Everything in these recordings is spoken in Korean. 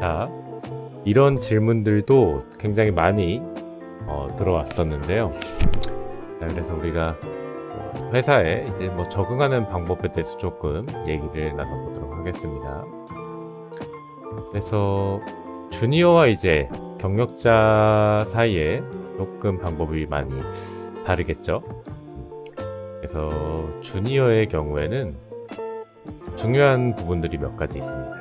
자, 이런 질문들도 굉장히 많이 들어왔었는데요. 자, 그래서 우리가 회사에 이제 뭐 적응하는 방법에 대해서 조금 얘기를 나눠보도록 하겠습니다. 그래서 주니어와 이제 경력자 사이에 조금 방법이 많이 다르겠죠. 그래서 주니어의 경우에는 중요한 부분들이 몇 가지 있습니다.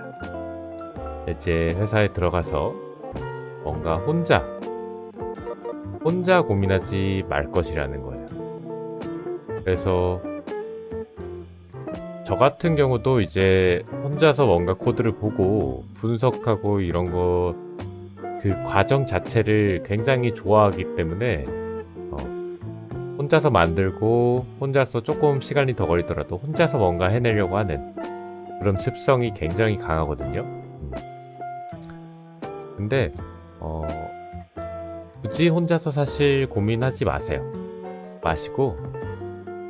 이제 회사에 들어가서 뭔가 혼자 고민하지 말 것이라는 거예요. 그래서 저 같은 경우도 이제 혼자서 뭔가 코드를 보고 분석하고 이런 거 그 과정 자체를 굉장히 좋아하기 때문에 혼자서 만들고 혼자서 조금 시간이 더 걸리더라도 혼자서 뭔가 해내려고 하는 그런 습성이 굉장히 강하거든요. 근데 굳이 혼자서 사실 고민하지 마시고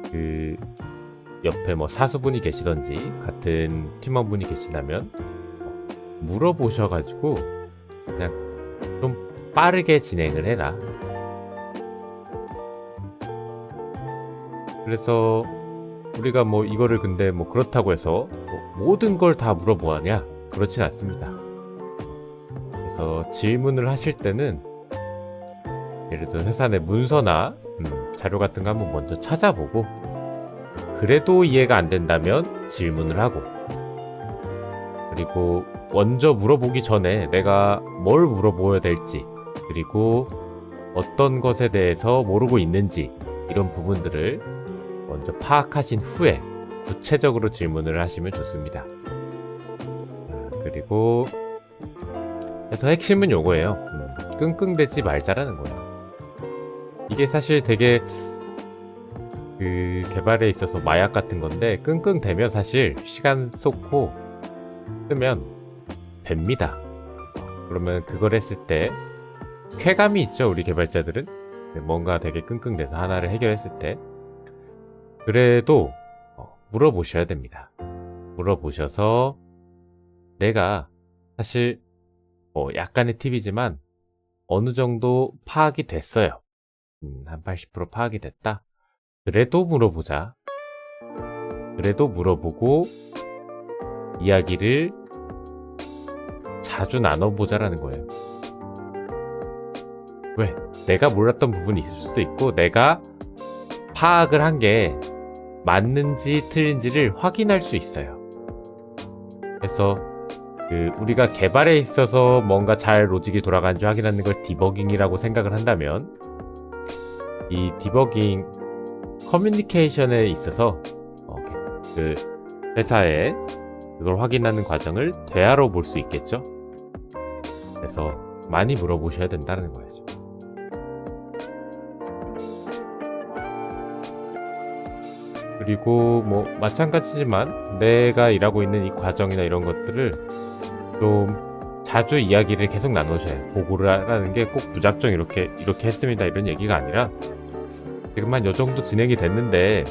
그 옆에 뭐 사수분이 계시던지 같은 팀원분이 계시다면 물어보셔가지고 그냥 좀 빠르게 진행을 해라. 그래서 우리가 뭐 이거를 근데 뭐 그렇다고 해서 뭐 모든 걸 다 물어보아냐? 그렇진 않습니다. 그래서 질문을 하실 때는 예를 들어 회사 내 문서나 자료 같은 거 한번 먼저 찾아보고 그래도 이해가 안 된다면 질문을 하고 그리고 먼저 물어보기 전에 내가 뭘 물어보아야 될지 그리고 어떤 것에 대해서 모르고 있는지 이런 부분들을 먼저 파악하신 후에 구체적으로 질문을 하시면 좋습니다. 그리고 그래서 핵심은 요거예요. 끙끙대지 말자라는 거예요. 이게 사실 되게 그 개발에 있어서 마약 같은 건데 끙끙대면 사실 시간 쏟고 쓰면 됩니다. 그러면 그걸 했을 때 쾌감이 있죠. 우리 개발자들은 뭔가 되게 끙끙대서 하나를 해결했을 때 그래도 물어보셔야 됩니다. 물어보셔서 내가 사실 약간의 팁이지만 어느 정도 파악이 됐어요. 한 80% 파악이 됐다. 그래도 물어보자. 그래도 물어보고 이야기를 자주 나눠보자라는 거예요. 왜? 내가 몰랐던 부분이 있을 수도 있고 내가 파악을 한 게 맞는지 틀린지를 확인할 수 있어요. 그래서 우리가 개발에 있어서 뭔가 잘 로직이 돌아가는지 확인하는 걸 디버깅이라고 생각을 한다면 이 디버깅 커뮤니케이션에 있어서 그 회사에 그걸 확인하는 과정을 대화로 볼 수 있겠죠. 그래서 많이 물어보셔야 된다는 거예요. 그리고 뭐 마찬가지지만 내가 일하고 있는 이 과정이나 이런 것들을 좀 자주 이야기를 계속 나누셔야 해요. 보고를 하라는 게 꼭 무작정 이렇게 했습니다 이런 얘기가 아니라 지금 한 요 정도 진행이 됐는데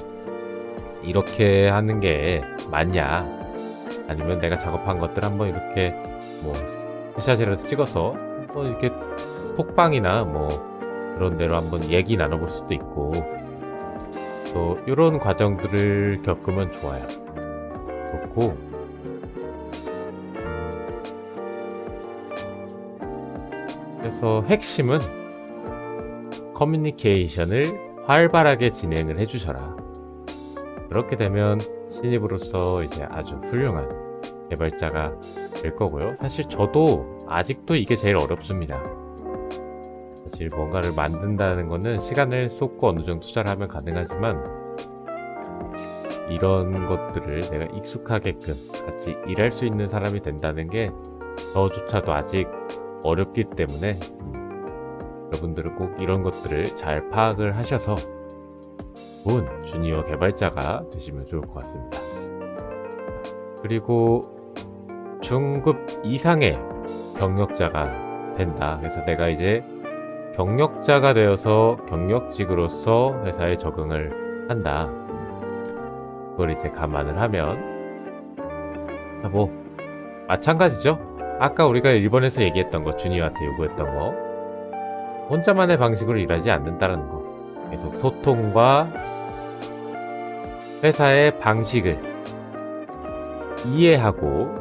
이렇게 하는 게 맞냐, 아니면 내가 작업한 것들 한번 이렇게 뭐 스샷이라도 찍어서 뭐 이렇게 톡방이나 뭐 그런 데로 한번 얘기 나눠볼 수도 있고 또 이런 과정들을 겪으면 좋아요. 좋고 그래서 핵심은 커뮤니케이션을 활발하게 진행을 해주셔라. 그렇게 되면 신입으로서 이제 아주 훌륭한 개발자가 될 거고요. 사실 저도 아직도 이게 제일 어렵습니다. 사실 뭔가를 만든다는 거는 시간을 쏟고 어느 정도 투자를 하면 가능하지만 이런 것들을 내가 익숙하게끔 같이 일할 수 있는 사람이 된다는 게 저조차도 아직 어렵기 때문에 여러분들은 꼭 이런 것들을 잘 파악을 하셔서 좋은 주니어 개발자가 되시면 좋을 것 같습니다. 그리고 중급 이상의 경력자가 된다. 그래서 내가 이제 경력자가 되어서 경력직으로서 회사에 적응을 한다. 그걸 이제 감안을 하면 뭐 마찬가지죠. 아까 우리가 일본에서 얘기했던 거, 준이한테 요구했던 거, 혼자만의 방식으로 일하지 않는다는 거. 계속 소통과 회사의 방식을 이해하고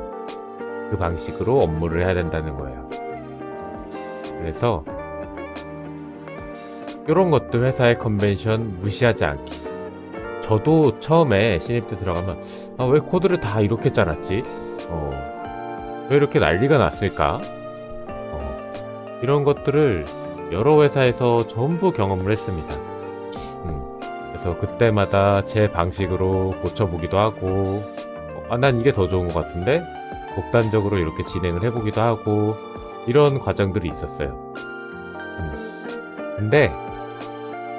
그 방식으로 업무를 해야 된다는 거예요. 그래서 이런 것도 회사의 컨벤션 무시하지 않기. 저도 처음에 신입 때 들어가면 왜 코드를 다 이렇게 짜놨지? 왜 이렇게 난리가 났을까? 이런 것들을 여러 회사에서 전부 경험을 했습니다. 그래서 그때마다 제 방식으로 고쳐보기도 하고 난 이게 더 좋은 것 같은데 독단적으로 이렇게 진행을 해보기도 하고 이런 과정들이 있었어요. 근데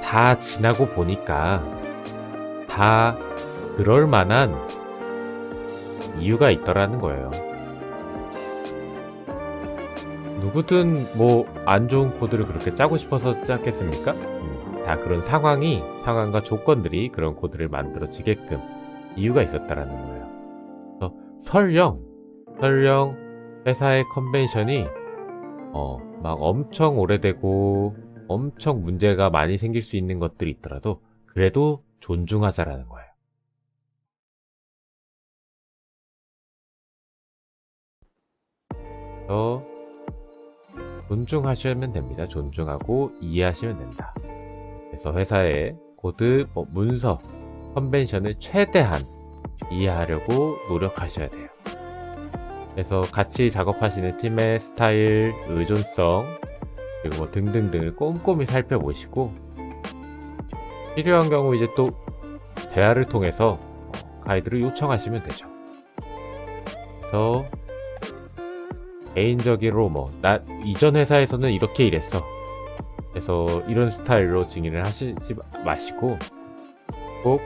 다 지나고 보니까 다 그럴 만한 이유가 있더라는 거예요. 누구든 뭐 안 좋은 코드를 그렇게 짜고 싶어서 짰겠습니까? 다 그런 상황과 조건들이 그런 코드를 만들어지게끔 이유가 있었다라는 거예요. 그래서 설령 회사의 컨벤션이 막 엄청 오래되고 엄청 문제가 많이 생길 수 있는 것들이 있더라도 그래도 존중하자라는 거예요. 그래서 존중하시면 됩니다. 존중하고 이해하시면 된다. 그래서 회사의 코드, 문서, 컨벤션을 최대한 이해하려고 노력하셔야 돼요. 그래서 같이 작업하시는 팀의 스타일, 의존성, 그리고 뭐 등등등을 꼼꼼히 살펴보시고 필요한 경우 이제 또 대화를 통해서 가이드를 요청하시면 되죠. 그래서 개인적으로 나 이전 회사에서는 이렇게 일했어. 그래서 이런 스타일로 증인을 하시지 마시고 꼭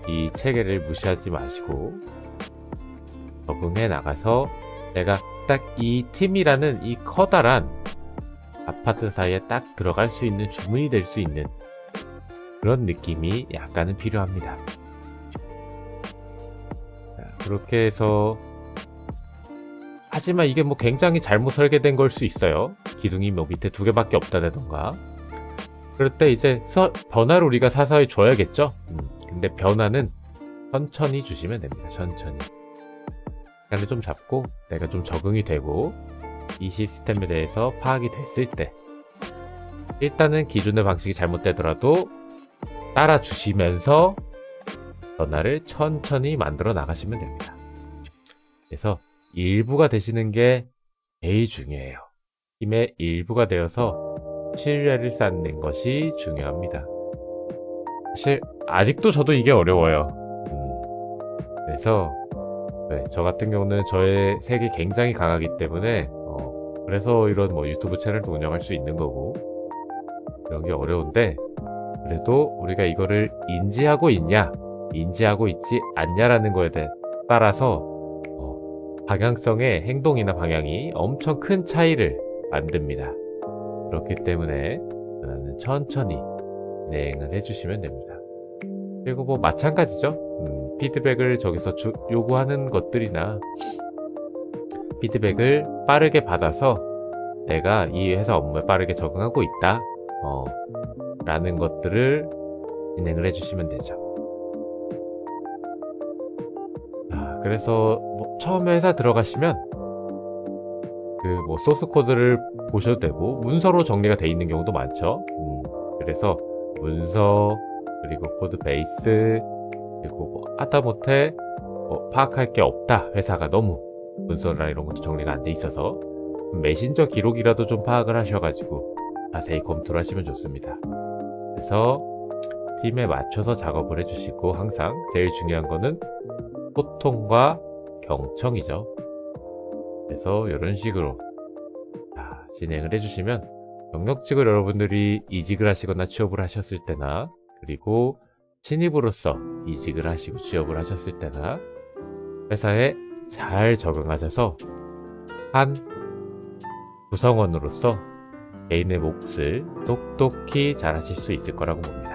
이 체계를 무시하지 마시고 적응해 나가서 내가 딱 이 팀이라는 이 커다란 아파트 사이에 딱 들어갈 수 있는 주문이 될 수 있는 그런 느낌이 약간은 필요합니다. 자, 그렇게 해서 하지만 이게 뭐 굉장히 잘못 설계된 걸 수 있어요. 기둥이 뭐 밑에 2개밖에 없다던가. 그럴 때 이제 변화를 우리가 사서히 줘야겠죠. 근데 변화는 천천히 주시면 됩니다. 천천히. 시간을 좀 잡고 내가 좀 적응이 되고 이 시스템에 대해서 파악이 됐을 때 일단은 기존의 방식이 잘못되더라도 따라주시면서 변화를 천천히 만들어 나가시면 됩니다. 그래서 일부가 되시는 게 제일 중요해요. 팀의 일부가 되어서 신뢰를 쌓는 것이 중요합니다. 사실 아직도 저도 이게 어려워요. 그래서 저 같은 경우는 저의 색이 굉장히 강하기 때문에 그래서 이런 뭐 유튜브 채널도 운영할 수 있는 거고 이런 게 어려운데 그래도 우리가 이거를 인지하고 있냐 인지하고 있지 않냐라는 거에 따라서 방향성의 행동이나 방향이 엄청 큰 차이를 만듭니다. 그렇기 때문에 저는 천천히 진행을 해주시면 됩니다. 그리고 뭐 마찬가지죠. 피드백을 저기서 요구하는 것들이나 피드백을 빠르게 받아서 내가 이 회사 업무에 빠르게 적응하고 있다 라는 것들을 진행을 해주시면 되죠. 그래서 뭐 처음에 회사 들어가시면 그 뭐 소스 코드를 보셔도 되고 문서로 정리가 돼 있는 경우도 많죠. 그래서 문서 그리고 코드 베이스 그리고 뭐 하다못해 파악할 게 없다 회사가 너무 문서나 이런 것도 정리가 안 돼 있어서 메신저 기록이라도 좀 파악을 하셔가지고 자세히 검토를 하시면 좋습니다. 그래서 팀에 맞춰서 작업을 해주시고 항상 제일 중요한 거는 소통과 경청이죠. 그래서 이런 식으로 진행을 해주시면 경력직을 여러분들이 이직을 하시거나 취업을 하셨을 때나 그리고 신입으로서 이직을 하시고 취업을 하셨을 때나 회사에 잘 적응하셔서 한 구성원으로서 개인의 몫을 똑똑히 잘 하실 수 있을 거라고 봅니다.